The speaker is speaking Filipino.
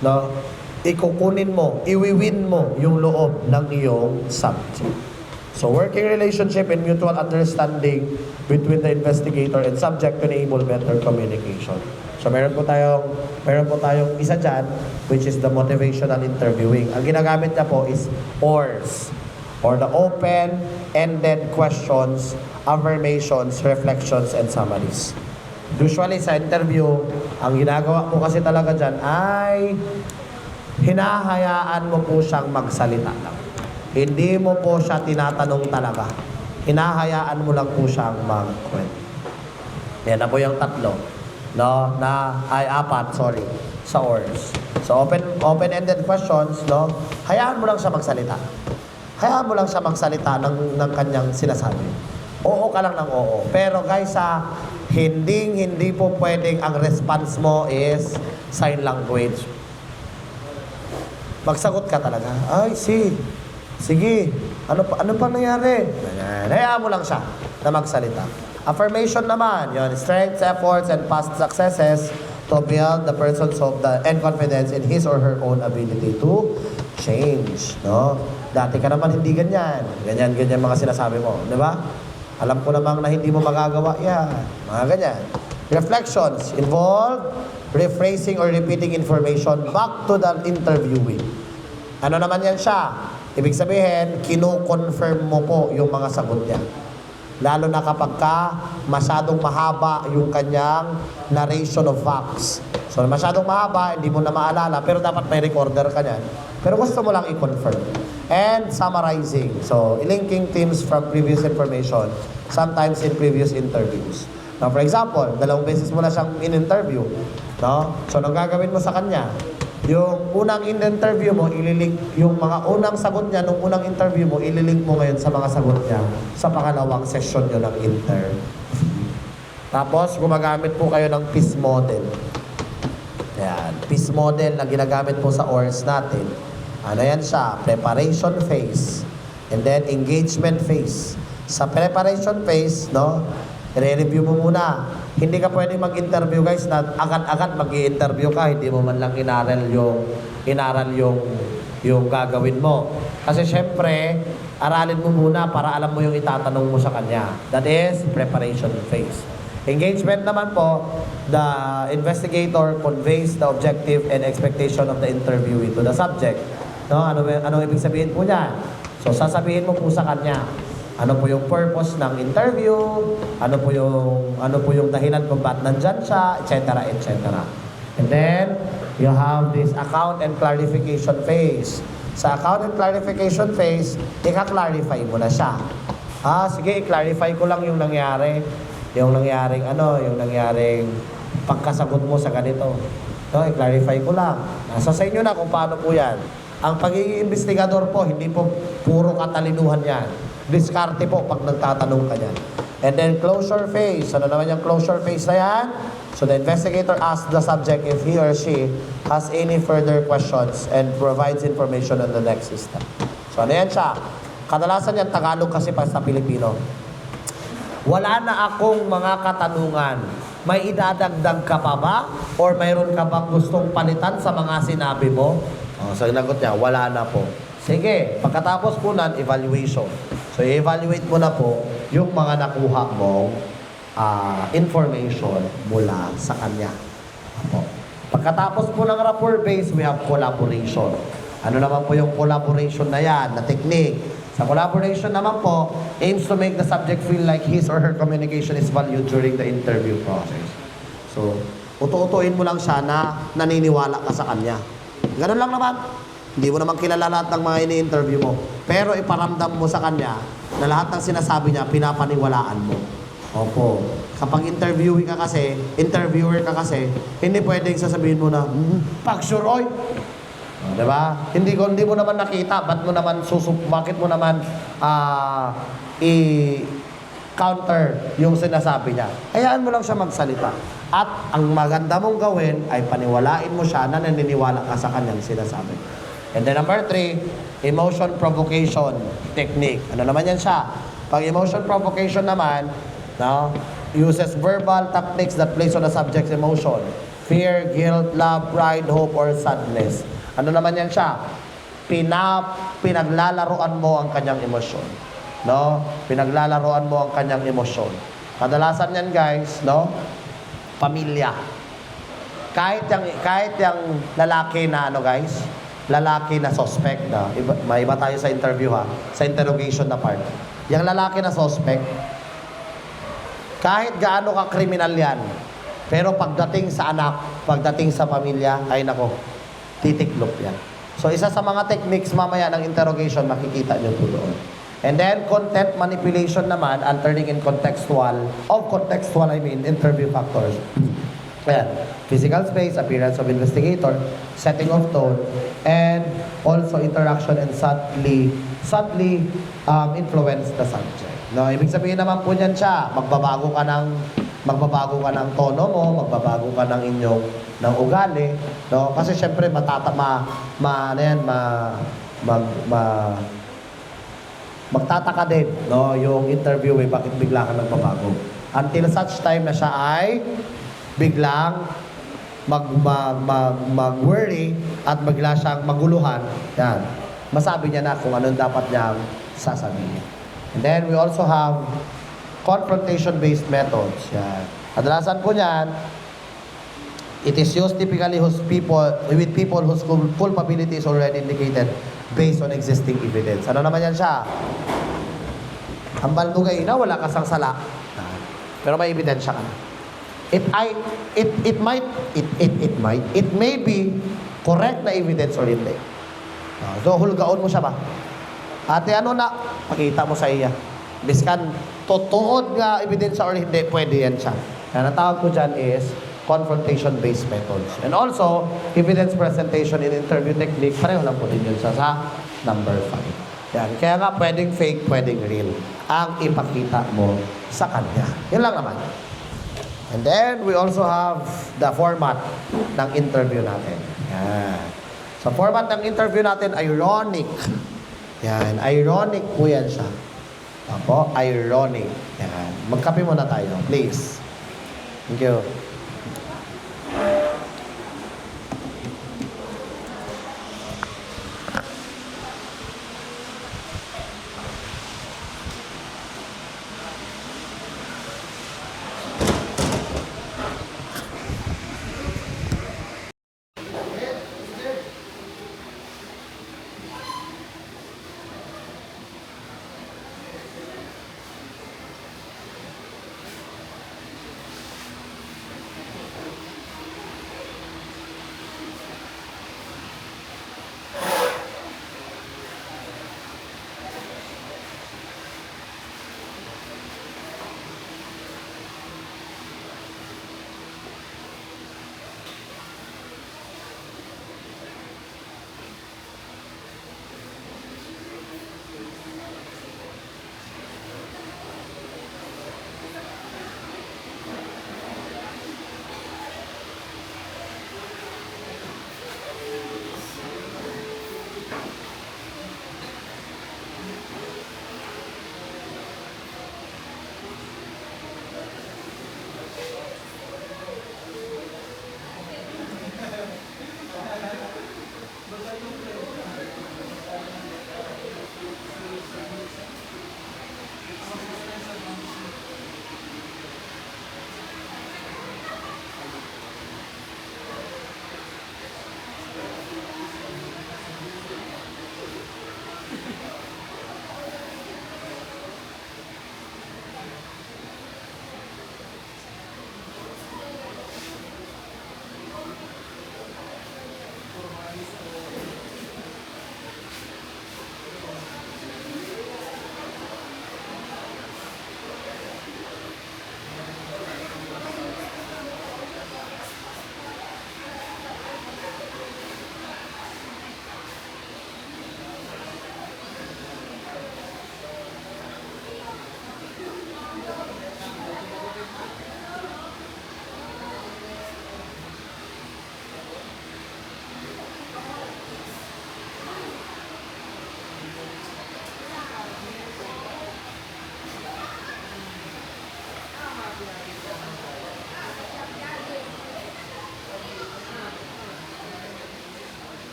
no, ikukunin mo, iwiwin mo yung loob ng iyong subject. So, working relationship and mutual understanding between the investigator and subject to enable better communication. So, meron po tayong isa dyan, which is the motivational interviewing. Ang ginagamit niya po is ORS, or the open-ended questions, affirmations, reflections, and summaries. Usually sa interview, ang ginagawa po kasi talaga dyan ay hinahayaan mo po siyang magsalita lang. Hindi mo po siya tinatanong talaga. Hinahayaan mo lang po siyang magkwento. Yan na po yung tatlo. No? Apat, sa ORS. So, open-ended questions, no? Hayaan mo lang siya magsalita. Hayaan mo lang siya magsalita ng kanyang sinasabi. Oo ka lang ng oo. Pero guys, hindi po pwedeng ang response mo is sign language. Magsagot ka talaga. Ay, sige. Ano pa nangyari? Hayaan mo lang siya na magsalita. Affirmation naman, yun, strengths, efforts, and past successes to build the person's hope and confidence in his or her own ability to change. No? Dati ka naman hindi ganyan. Ganyan mga sinasabi mo. Di ba? Alam ko namang na hindi mo magagawa yan. Mga ganyan. Reflections involve rephrasing or repeating information back to the interviewee. Ano naman yan siya? Ibig sabihin, kino-confirm mo po yung mga sagot niya. Lalo na kapag masyadong mahaba yung kanyang narration of facts. So, masyadong mahaba, hindi mo na maalala, pero dapat may recorder ka niyan. Pero gusto mo lang i-confirm. And summarizing. So, linking themes from previous information, sometimes in previous interviews. Now, for example, 2 beses mo na siyang in-interview. No? So, nang gagawin mo sa kanya, yung unang in-interview mo, ililink yung mga unang sagot niya nung unang interview mo, ililink mo ngayon sa mga sagot niya sa pangalawang session nyo ng interview. Tapos, gumagamit po kayo ng PIS model. Yan. PIS model na ginagamit po sa ORS natin. Ano yan siya? Preparation phase. And then, engagement phase. Sa preparation phase, no, i-review mo muna. Hindi ka pwedeng mag-interview, guys, na agad-agad mag-i-interview ka, hindi mo man lang inaral yung gagawin mo. Kasi syempre, aralin mo muna para alam mo yung itatanong mo sa kanya. That is preparation phase. Engagement naman po, the investigator conveys the objective and expectation of the interviewee to the subject. No? Ano ibig sabihin po niyan? So, sasabihin mo po sa kanya, ano po yung purpose ng interview, ano po yung dahilan kung ba't nandyan siya, etc., etc. And then, you have this account and clarification phase. Sa account and clarification phase, ika-clarify mo na siya. Sige, i-clarify ko lang yung nangyari. Yung nangyaring pagkasagot mo sa ganito. No, i-clarify ko lang. Nasa sa inyo na kung paano po yan. Ang pagiging investigador po, hindi po puro katalinuhan yan. Diskarte po pag nagtatanong ka niyan. And then closure phase. Ano naman yung closure phase na yan? So the investigator asks the subject if he or she has any further questions and provides information on the next step. So ano yan siya? Kadalasan yan Tagalog kasi pa sa Pilipino. Wala na akong mga katanungan. May idadagdag ka pa ba? Or mayroon ka bang gustong palitan sa mga sinabi mo? Sagot niya, wala na po. Sige, pagkatapos po nun, evaluation. So, i-evaluate mo na po yung mga nakuha mong information mula sa kanya. Pagkatapos po ng rapport base, we have collaboration. Ano naman po yung collaboration na yan, na technique? Sa collaboration naman po, aims to make the subject feel like his or her communication is valued during the interview process. So, uto-utuin mo lang siya na naniniwala ka sa kanya. Ganun lang naman. Hindi mo naman kilala lahat ng mga ini-interview mo. Pero iparamdam mo sa kanya na lahat ng sinasabi niya, pinapaniwalaan mo. Opo. Kapag interviewer ka kasi, hindi pwedeng sasabihin mo na, pag-sure, diba? Hindi mo naman nakita, bakit mo naman i-counter yung sinasabi niya. Hayaan mo lang siya magsalita. At ang maganda mong gawin ay paniwalain mo siya na naniniwala ka sa kanyang sinasabi. And then number 3, emotion provocation technique. Ano naman yan siya? Pag emotion provocation naman, no, uses verbal tactics that plays on the subject's emotion. Fear, guilt, love, pride, hope, or sadness. Ano naman yan siya? Pinaglalaroan mo ang kanyang emosyon. No? Pinaglalaroan mo ang kanyang emosyon. Kadalasan yan guys, no? Pamilya. Kahit yung lalaki na ano guys, lalaki na suspect na, may iba tayo sa interview ha, sa interrogation na part. Yung lalaki na suspect, kahit gaano ka kriminal yan, pero pagdating sa anak, pagdating sa pamilya, ay nako, titiklop yan. So isa sa mga techniques mamaya ng interrogation, makikita nyo po doon. And then, content manipulation naman, and turning in contextual, I mean, interview factors. Ayan. Physical space, appearance of investigator, setting of tone, and also interaction and subtly influence the subject. No, ibig sabihin naman po niyan siya, magbabago ka ng tono mo, magbabago ka ng inyong ugali, no? Kasi syempre magtataka din, no, yung interview bakit bigla ka nagbabago. Until such time na siya ay biglang mag-worry at bigla siyang maguluhan, yan. Masabi niya na kung anong dapat niyang sasabihin. And then we also have confrontation-based methods. Yan. Kadalasan po niyan, it is used typically with people whose culpability is already indicated based on existing evidence. Ano naman yan siya? Ang balnugay na, wala ka sang sala. Pero may ebidensya ka na. It may be correct na evidence or hindi. So, hulgaon mo siya ba? Ate, ano na? Pakita mo sa iya. Biskan, totoo nga ebidensya or hindi, pwede yan siya. Kaya natawag ko dyan is confrontation-based methods. And also, evidence presentation in interview technique, pareho lang po din yun sa number 5. Yan. Kaya nga, pwedeng fake, pwedeng real. Ang ipakita mo sa kanya. Yun lang naman. And then, we also have the format ng interview natin. Yan. Sa format ng interview natin, ironic. Yan. Ironic po yan siya. Apo, ironic. Yan. Magkape muna tayo, please. Thank you.